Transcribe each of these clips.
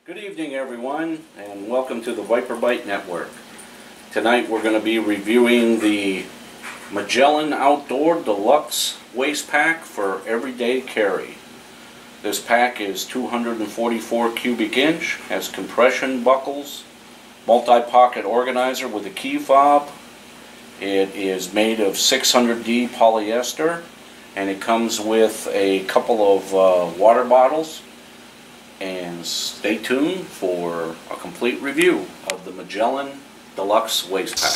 Good evening, everyone, and welcome to the Viper Bite Network. Tonight we're going to be reviewing the Magellan Outdoor Deluxe Waist Pack for everyday carry. This pack is 244 cubic inch, has compression buckles, multi-pocket organizer with a key fob. It is made of 600D polyester, and it comes with a couple of water bottles. And stay tuned for a complete review of the Magellan Deluxe Waist Pack.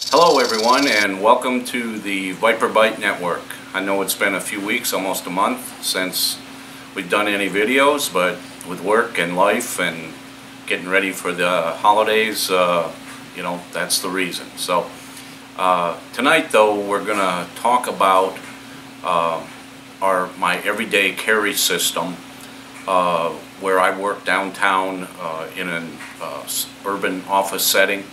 Hello everyone, and welcome to the Viper Bite Network. I know it's been a few weeks, almost a month, since we've done any videos, but with work and life and getting ready for the holidays, you know, that's the reason. So tonight though, we're gonna talk about my everyday carry system, where I work downtown in an urban office setting.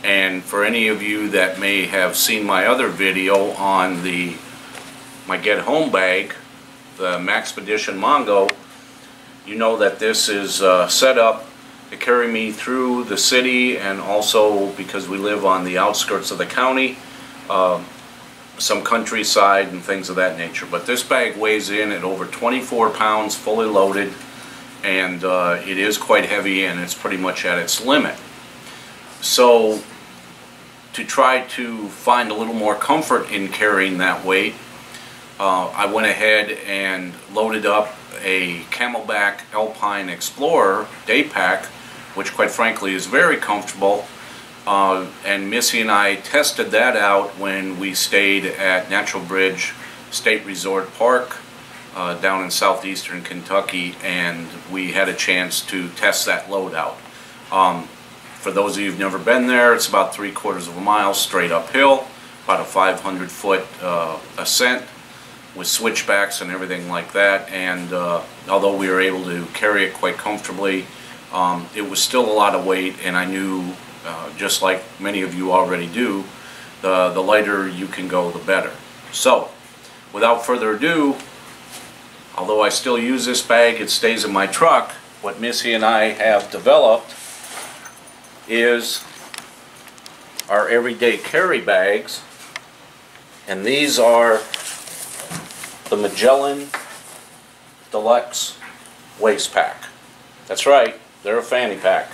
And for any of you that may have seen my other video on my Get Home bag, the Maxpedition Mongo, you know that this is set up to carry me through the city, and also, because we live on the outskirts of the county, some countryside and things of that nature. But this bag weighs in at over 24 pounds fully loaded, and it is quite heavy, and it's pretty much at its limit. So to try to find a little more comfort in carrying that weight, I went ahead and loaded up a Camelback Alpine Explorer day pack, which quite frankly is very comfortable, and Missy and I tested that out when we stayed at Natural Bridge State Resort Park down in southeastern Kentucky, and we had a chance to test that load out. For those of you who've never been there, it's about 3/4 of a mile straight uphill, about a 500-foot ascent with switchbacks and everything like that, and although we were able to carry it quite comfortably, it was still a lot of weight, and I knew, just like many of you already do, the lighter you can go, the better. So, without further ado, although I still use this bag, it stays in my truck. What Missy and I have developed is our everyday carry bags, and these are the Magellan Deluxe Waist Pack. That's right, they're a fanny pack.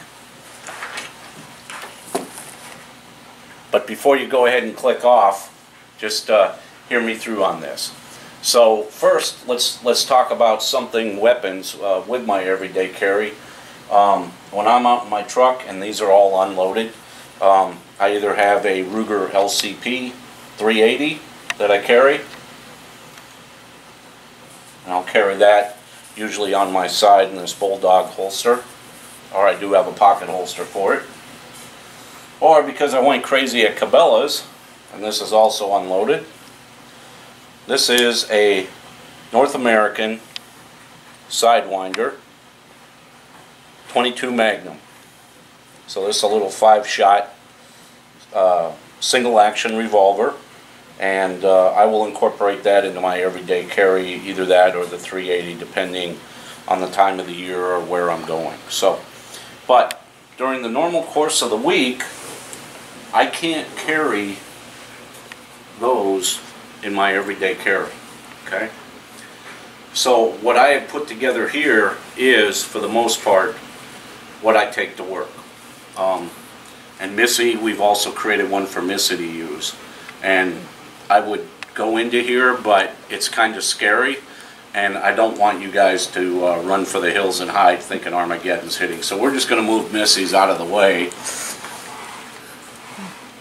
But before you go ahead and click off, just hear me through on this. So first, let's talk about something weapons with my everyday carry. When I'm out in my truck and these are all unloaded, I either have a Ruger LCP 380 that I carry, and I'll carry that usually on my side in this Bulldog holster, or I do have a pocket holster for it. Or because I went crazy at Cabela's, and this is also unloaded, this is a North American Sidewinder 22 Magnum. So this is a little 5-shot single action revolver, and I will incorporate that into my everyday carry, either that or the 380, depending on the time of the year or where I'm going. So, but during the normal course of the week, I can't carry those in my everyday carry. Okay? So what I have put together here is, for the most part, what I take to work. And Missy, we've also created one for Missy to use. And I would go into here, but it's kind of scary, and I don't want you guys to run for the hills and hide thinking Armageddon's hitting. So we're just going to move Missy's out of the way,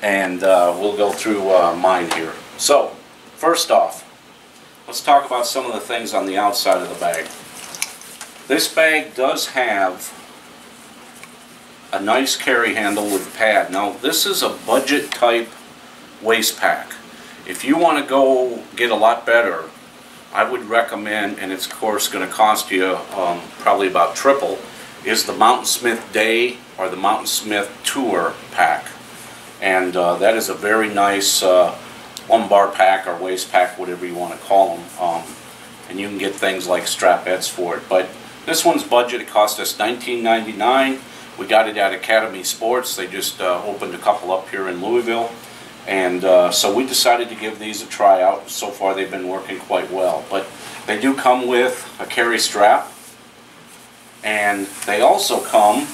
and we'll go through mine here. So first off, let's talk about some of the things on the outside of the bag. This bag does have a nice carry handle with pad. Now this is a budget type waist pack. If you want to go get a lot better, I would recommend, and it's of course going to cost you probably about triple, is the Mountain Smith Day or the Mountain Smith Tour pack. and that is a very nice lumbar pack or waist pack, whatever you want to call them, and you can get things like strapettes for it. But this one's budget. It cost us $19.99. We got it at Academy Sports. They just opened a couple up here in Louisville, and so we decided to give these a try out. So far they've been working quite well. But they do come with a carry strap, and they also come,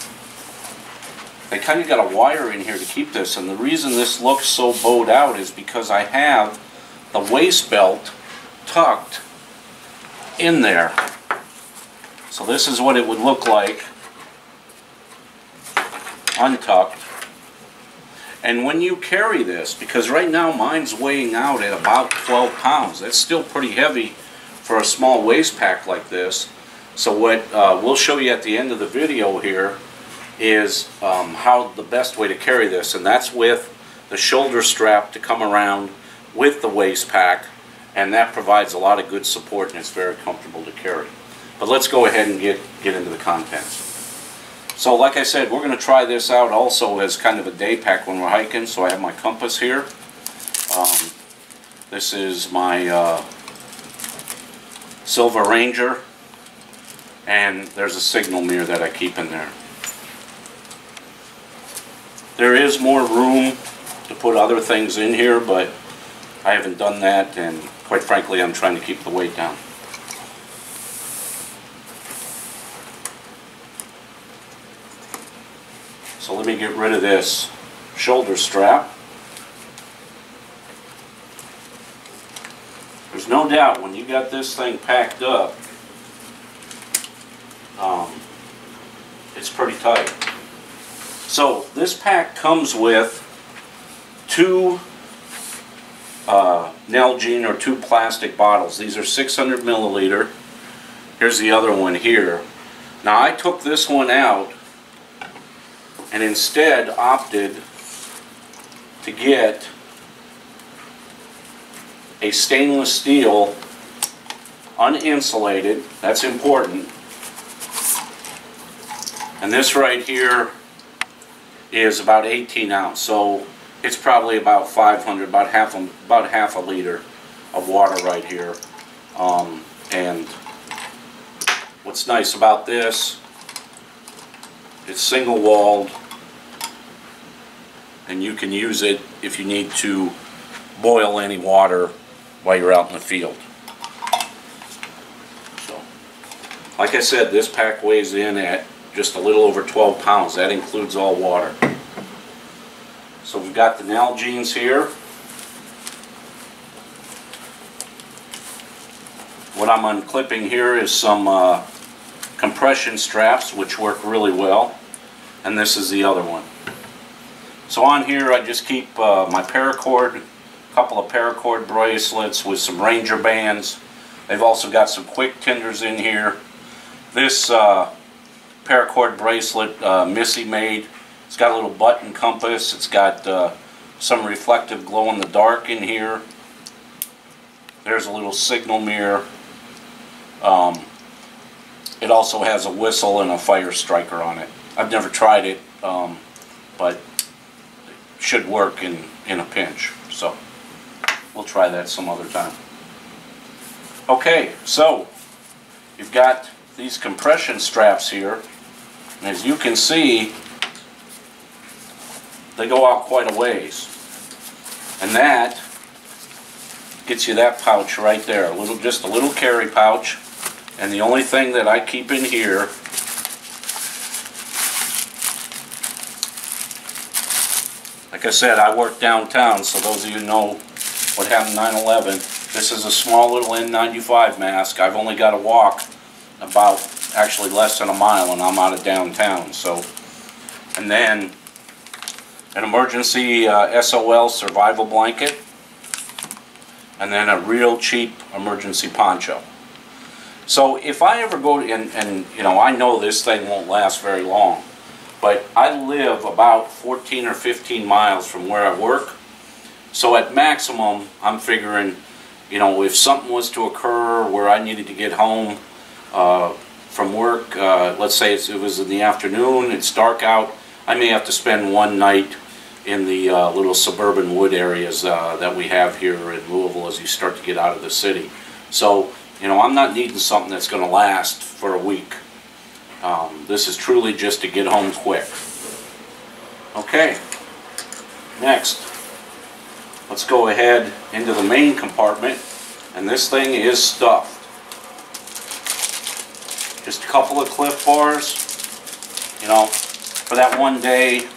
they kind of got a wire in here to keep this, and the reason this looks so bowed out is because I have the waist belt tucked in there. So this is what it would look like untucked. And when you carry this, because right now mine's weighing out at about 12 pounds, that's still pretty heavy for a small waist pack like this. So what we'll show you at the end of the video here is how the best way to carry this, and that's with the shoulder strap to come around with the waist pack, and that provides a lot of good support and it's very comfortable to carry. But let's go ahead and get into the contents. So like I said, we're going to try this out also as kind of a day pack when we're hiking. So I have my compass here. This is my Silver Ranger, and there's a signal mirror that I keep in there. There is more room to put other things in here, but I haven't done that, and quite frankly I'm trying to keep the weight down. So let me get rid of this shoulder strap. There's no doubt when you got this thing packed up, it's pretty tight. So this pack comes with two Nalgene or two plastic bottles. These are 600 milliliter. Here's the other one here. Now I took this one out and instead opted to get a stainless steel, uninsulated. That's important. And this right here is about 18 ounce, so it's probably about 500, about half a liter of water right here. And what's nice about this, it's single walled, and you can use it if you need to boil any water while you're out in the field. So, like I said, this pack weighs in at just a little over 12 pounds. That includes all water. So we've got the Nalgenes here. What I'm unclipping here is some compression straps, which work really well, and this is the other one. So on here I just keep my Paracord, a couple of Paracord bracelets with some Ranger bands. They've also got some quick tenders in here. This Paracord bracelet Missy made. It's got a little button compass. It's got some reflective glow in the dark in here. There's a little signal mirror. It also has a whistle and a fire striker on it. I've never tried it, but it should work in a pinch. So we'll try that some other time. Okay, so you've got these compression straps here, and as you can see, they go out quite a ways, and that gets you that pouch right there, just a little carry pouch. And the only thing that I keep in here like I said, I work downtown, so those of you who know what happened 9/11, this is a small little N95 mask. I've only got to walk about, actually less than a mile, and I'm out of downtown. So, and then an emergency SOL survival blanket, and then a real cheap emergency poncho. So if I ever go to, and you know, I know this thing won't last very long, but I live about 14 or 15 miles from where I work. So at maximum, I'm figuring, you know, if something was to occur where I needed to get home from work, let's say it was in the afternoon, it's dark out, I may have to spend one night in the little suburban wood areas that we have here in Louisville as you start to get out of the city. So, you know, I'm not needing something that's going to last for a week. This is truly just to get home quick. Okay, next, let's go ahead into the main compartment, and this thing is stuffed. Just a couple of Cliff Bars, you know, for that one day.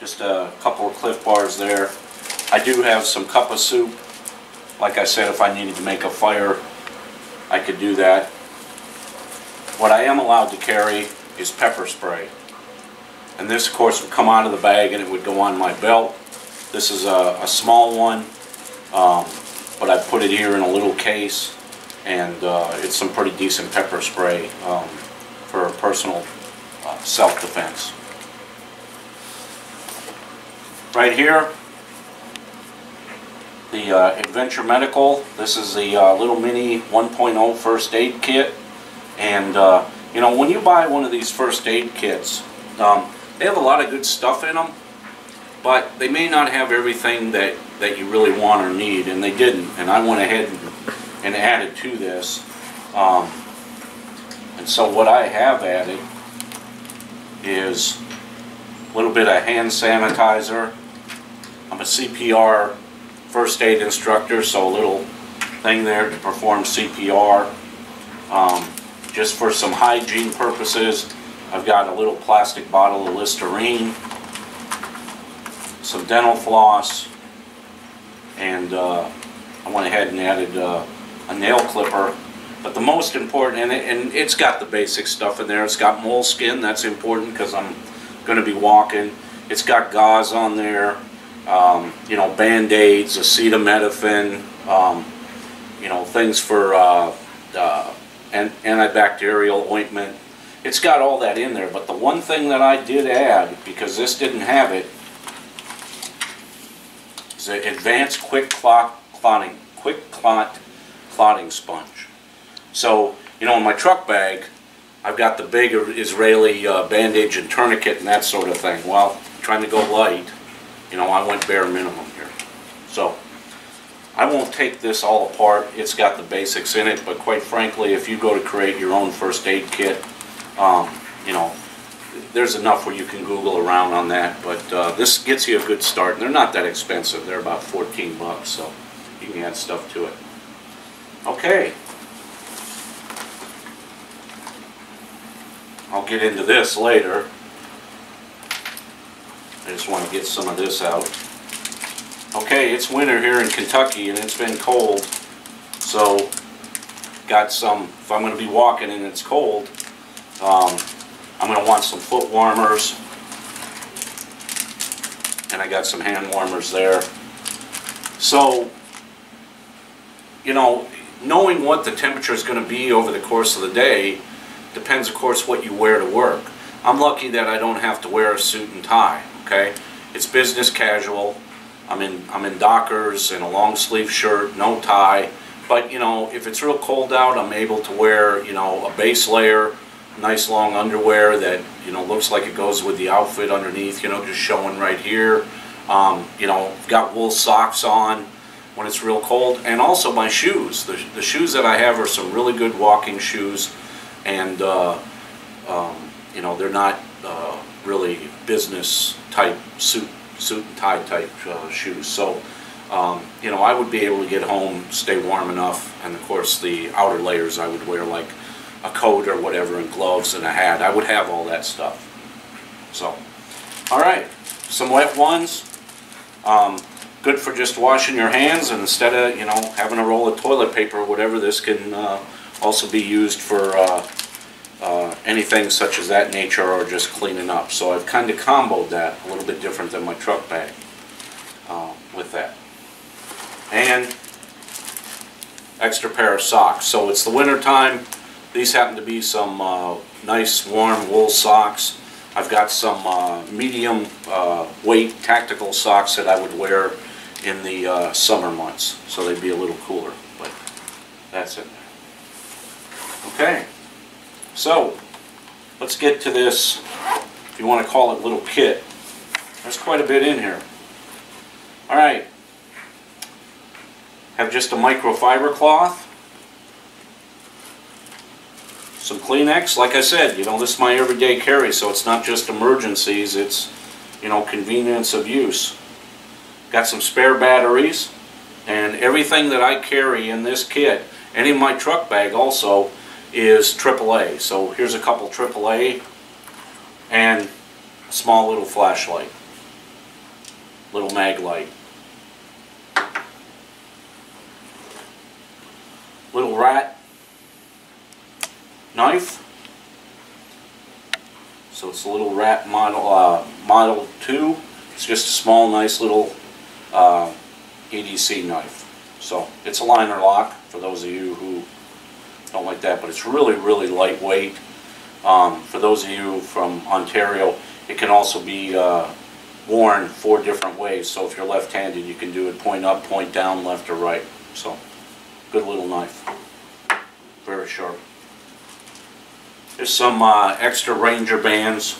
Just a couple of Cliff Bars there. I do have some cup of soup. Like I said, if I needed to make a fire, I could do that. What I am allowed to carry is pepper spray. And this, of course, would come out of the bag and it would go on my belt. This is a small one, but I put it here in a little case, and it's some pretty decent pepper spray for personal self-defense. Right here, the Adventure Medical. This is the little mini 1.0 first aid kit. And you know, when you buy one of these first aid kits, they have a lot of good stuff in them, but they may not have everything that you really want or need, and they didn't. And I went ahead and added to this. And so what I have added is a little bit of hand sanitizer. I'm a CPR first aid instructor, so a little thing there to perform CPR. Just for some hygiene purposes, I've got a little plastic bottle of Listerine, some dental floss, and I went ahead and added a nail clipper. But the most important, and it's got the basic stuff in there. It's got moleskin, that's important because I'm going to be walking. It's got gauze on there. You know, Band-Aids, acetaminophen, you know, things for antibacterial ointment. It's got all that in there, but the one thing that I did add, because this didn't have it, is an advanced quick clot clotting sponge. So, you know, in my truck bag, I've got the big Israeli bandage and tourniquet and that sort of thing. Well, trying to go light, you know, I went bare minimum here. So, I won't take this all apart. It's got the basics in it, but quite frankly, if you go to create your own first aid kit, you know, there's enough where you can Google around on that. But this gets you a good start, and they're not that expensive. They're about 14 bucks, so you can add stuff to it. Okay. I'll get into this later. I just want to get some of this out. Okay, it's winter here in Kentucky and it's been cold, so got some, if I'm going to be walking and it's cold, I'm going to want some foot warmers, and I got some hand warmers there. So, you know, knowing what the temperature is going to be over the course of the day depends, of course, what you wear to work. I'm lucky that I don't have to wear a suit and tie, okay? It's business casual. I'm in Dockers and a long sleeve shirt, no tie. But, you know, if it's real cold out, I'm able to wear, you know, a base layer, nice long underwear that, you know, looks like it goes with the outfit underneath, you know, just showing right here. You know, got wool socks on when it's real cold. And also my shoes. The shoes that I have are some really good walking shoes. And, you know, they're not really business type suit and tie type shoes. So, you know, I would be able to get home, stay warm enough, and of course the outer layers I would wear, like a coat or whatever, and gloves and a hat. I would have all that stuff. So, alright, some wet ones. Good for just washing your hands, and instead of, you know, having a roll of toilet paper or whatever, this can also be used for anything such as that nature, or just cleaning up. So I've kind of comboed that a little bit different than my truck bag with that. And extra pair of socks. So it's the winter time. These happen to be some nice warm wool socks. I've got some medium weight tactical socks that I would wear in the summer months, so they'd be a little cooler, but that's it. Okay, so let's get to this, if you want to call it little kit. There's quite a bit in here. Alright. Have just a microfiber cloth. Some Kleenex. Like I said, you know, this is my everyday carry, so it's not just emergencies, it's, you know, convenience of use. Got some spare batteries, and everything that I carry in this kit, and in my truck bag also, is AAA. So here's a couple AAA, and a small little flashlight. Little mag light. Little rat knife. So it's a little rat model 2. It's just a small, nice little EDC knife. So it's a liner lock for those of you who don't like that, but it's really, really lightweight. For those of you from Ontario, it can also be worn 4 different ways. So if you're left-handed, you can do it point up, point down, left or right. So good little knife. Very sharp. There's some extra Ranger bands.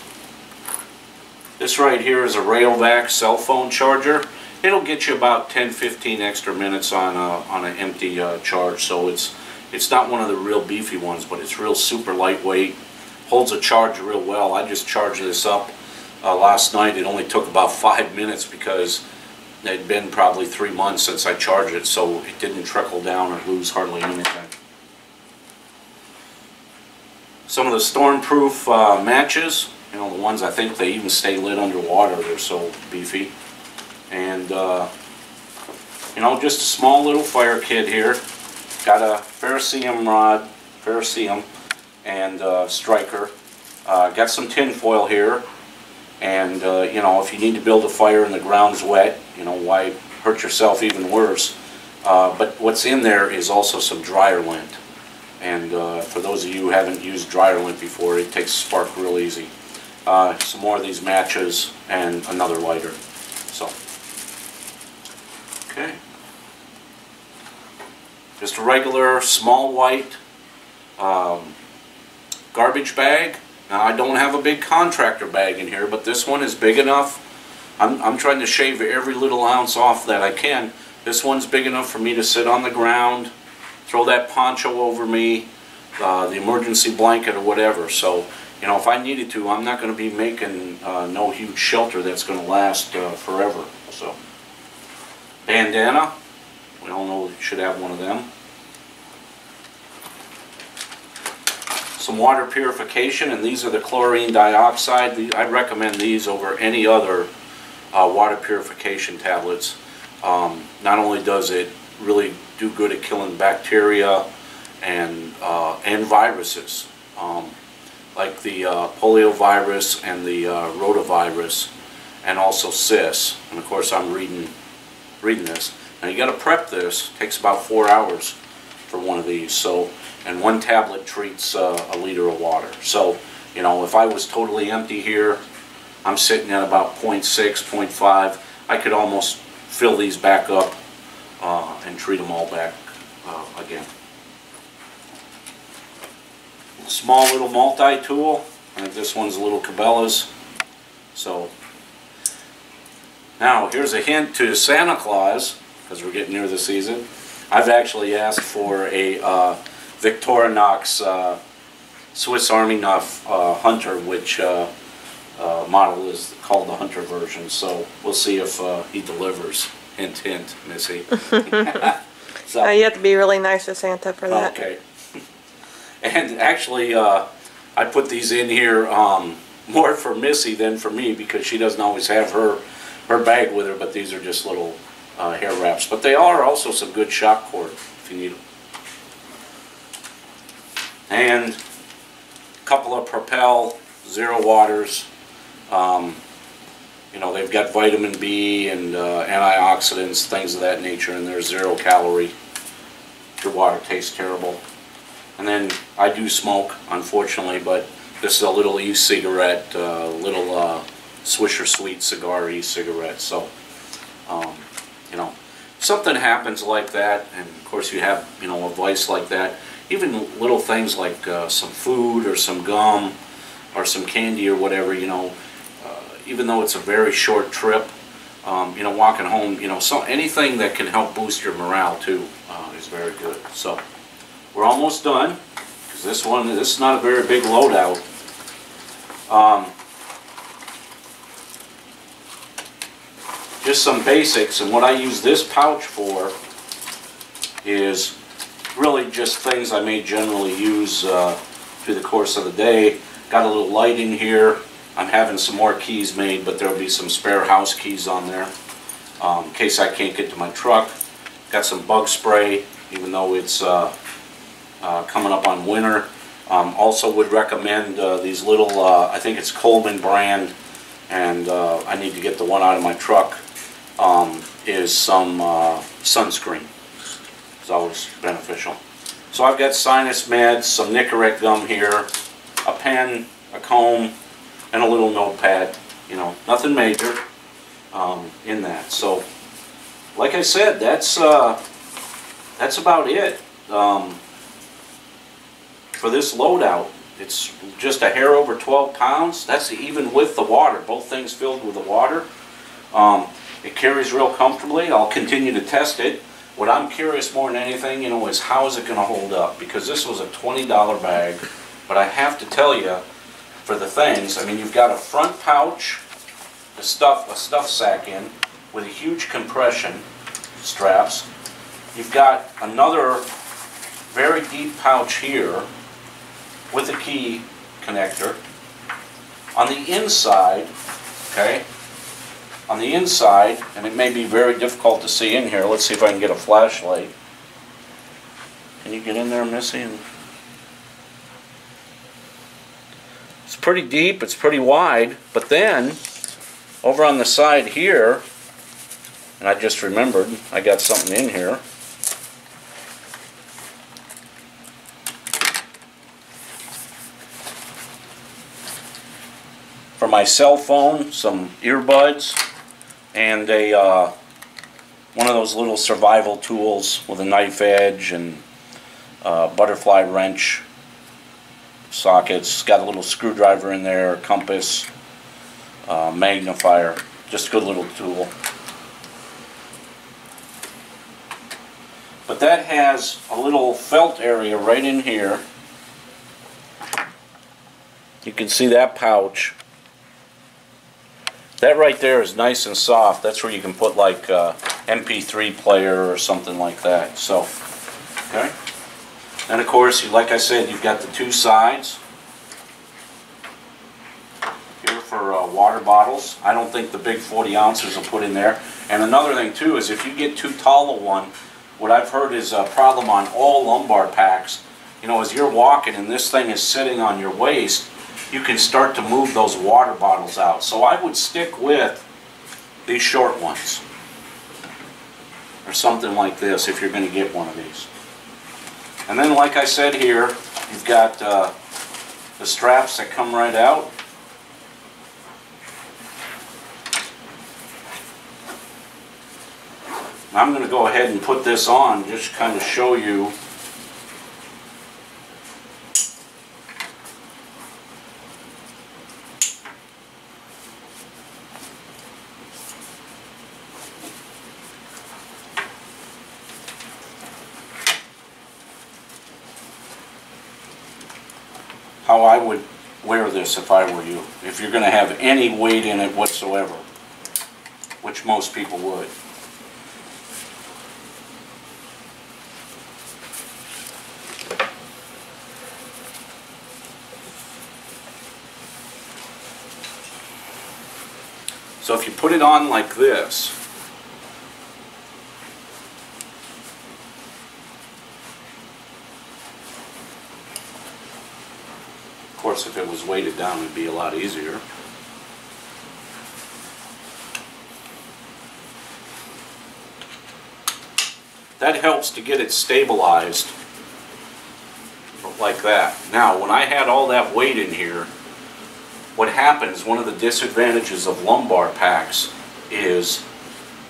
This right here is a Rayovac cell phone charger. It'll get you about 10-15 extra minutes on an empty charge. So it's not one of the real beefy ones, but it's real super lightweight. Holds a charge real well. I just charged this up last night. It only took about 5 minutes because it had been probably 3 months since I charged it, so it didn't trickle down or lose hardly anything. Some of the stormproof matches, you know, the ones I think they even stay lit underwater, they're so beefy. And, you know, just a small little fire kit here. Got a ferrocerium rod, and striker. Got some tin foil here. And, you know, if you need to build a fire and the ground's wet, you know, why hurt yourself even worse? But what's in there is also some dryer lint. And for those of you who haven't used dryer lint before, it takes spark real easy. Some more of these matches and another lighter. So, okay. Just a regular small white garbage bag. Now I don't have a big contractor bag in here, but this one is big enough. I'm trying to shave every little ounce off that I can. This one's big enough for me to sit on the ground, throw that poncho over me, the emergency blanket or whatever. So, you know, if I needed to, I'm not going to be making no huge shelter that's going to last forever. So, bandana, we all know you should have one of them. Some water purification, and these are the chlorine dioxide. I recommend these over any other water purification tablets. Not only does it really do good at killing bacteria and viruses, like the polio virus and the rotavirus, and also CIS. And of course, I'm reading this. Now you got to prep this. It takes about 4 hours for one of these. So, and one tablet treats a liter of water. So, you know, if I was totally empty here, I'm sitting at about 0.6, 0.5. I could almost fill these back up and treat them all back again. Small little multi-tool. I think this one's a little Cabela's. So, now here's a hint to Santa Claus, because we're getting near the season. I've actually asked for a Victorinox Swiss Army knife Hunter, which model is called the Hunter version. So we'll see if he delivers. Hint, hint, Missy. So, you have to be really nice to Santa for that. Okay. And actually, I put these in here more for Missy than for me, because she doesn't always have her bag with her, but these are just little hair wraps. But they are also some good shock cord if you need them. And a couple of Propel Zero Waters. You know, they've got vitamin B and antioxidants, things of that nature, and they're 0 calorie. Your water tastes terrible. And then I do smoke, unfortunately, but this is a little e-cigarette, little Swisher Sweet cigar e-cigarette. So, you know, something happens like that, and of course you have, you know, a vice like that. Even little things like some food or some gum or some candy or whatever, you know, even though it's a very short trip, you know, walking home, you know, so anything that can help boost your morale too is very good. So we're almost done, because this is not a very big loadout. Just some basics, and what I use this pouch for is really just things I may generally use through the course of the day. Got a little light in here. I'm having some more keys made, but there'll be some spare house keys on there in case I can't get to my truck. Got some bug spray, even though it's coming up on winter. Also would recommend these little, I think it's Coleman brand, and I need to get the one out of my truck, is some sunscreen. It's always beneficial. So I've got sinus meds, some Nicorette gum here, a pen, a comb, and a little notepad. You know, nothing major in that. So, like I said, that's about it for this loadout. It's just a hair over 12 pounds. That's even with the water. Both things filled with the water. It carries real comfortably. I'll continue to test it. What I'm curious more than anything, you know, is how is it going to hold up? Because this was a $20 bag, but I have to tell you, for the things, I mean, you've got a front pouch, a stuff sack in, with a huge compression straps. You've got another very deep pouch here with a key connector. On the inside, okay, on the inside, and it may be very difficult to see in here. Let's see if I can get a flashlight. Can you get in there, Missy? It's pretty deep, it's pretty wide, but then over on the side here, and I just remembered I got something in here. For my cell phone, some earbuds, and a one of those little survival tools with a knife edge and butterfly wrench sockets. Got a little screwdriver in there, compass, magnifier. Just a good little tool. But that has a little felt area right in here. You can see that pouch. That right there is nice and soft. That's where you can put like MP3 player or something like that. So, okay. And of course, like I said, you've got the two sides here for water bottles. I don't think the big 40 ounces will put in there. And another thing too is if you get too tall a one, what I've heard is a problem on all lumbar packs. You know, as you're walking and this thing is sitting on your waist, you can start to move those water bottles out. So I would stick with these short ones or something like this if you're going to get one of these. And then, like I said here, you've got the straps that come right out. I'm going to go ahead and put this on, just kind of show you how I would wear this if I were you, if you're going to have any weight in it whatsoever, which most people would. So if you put it on like this, of course if it was weighted down it would be a lot easier. That helps to get it stabilized like that. Now when I had all that weight in here, what happens, one of the disadvantages of lumbar packs is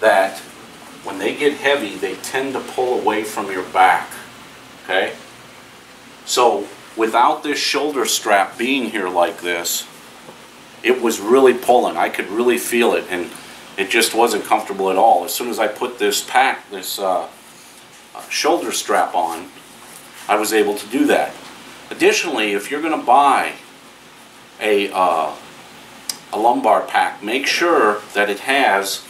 that when they get heavy, they tend to pull away from your back, okay? So without this shoulder strap being here like this, it was really pulling. I could really feel it, and it just wasn't comfortable at all. As soon as I put this shoulder strap on, I was able to do that. Additionally, if you're going to buy a lumbar pack, make sure that it has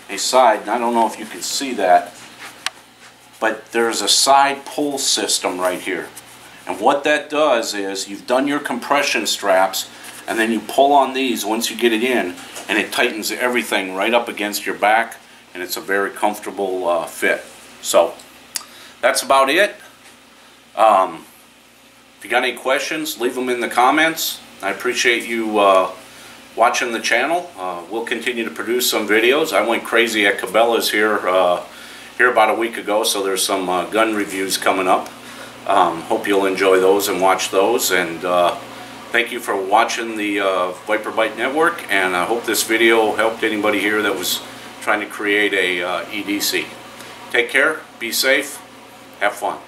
a side, and I don't know if you can see that, but there's a side pull system right here. And what that does is, you've done your compression straps, and then you pull on these once you get it in, and it tightens everything right up against your back, and it's a very comfortable fit. So that's about it. If you got any questions, leave them in the comments. I appreciate you watching the channel. We'll continue to produce some videos. I went crazy at Cabela's here about a week ago, so there's some gun reviews coming up. Hope you'll enjoy those and watch those. And thank you for watching the Viper Bite Network, and I hope this video helped anybody here that was trying to create a EDC. Take care, be safe, have fun.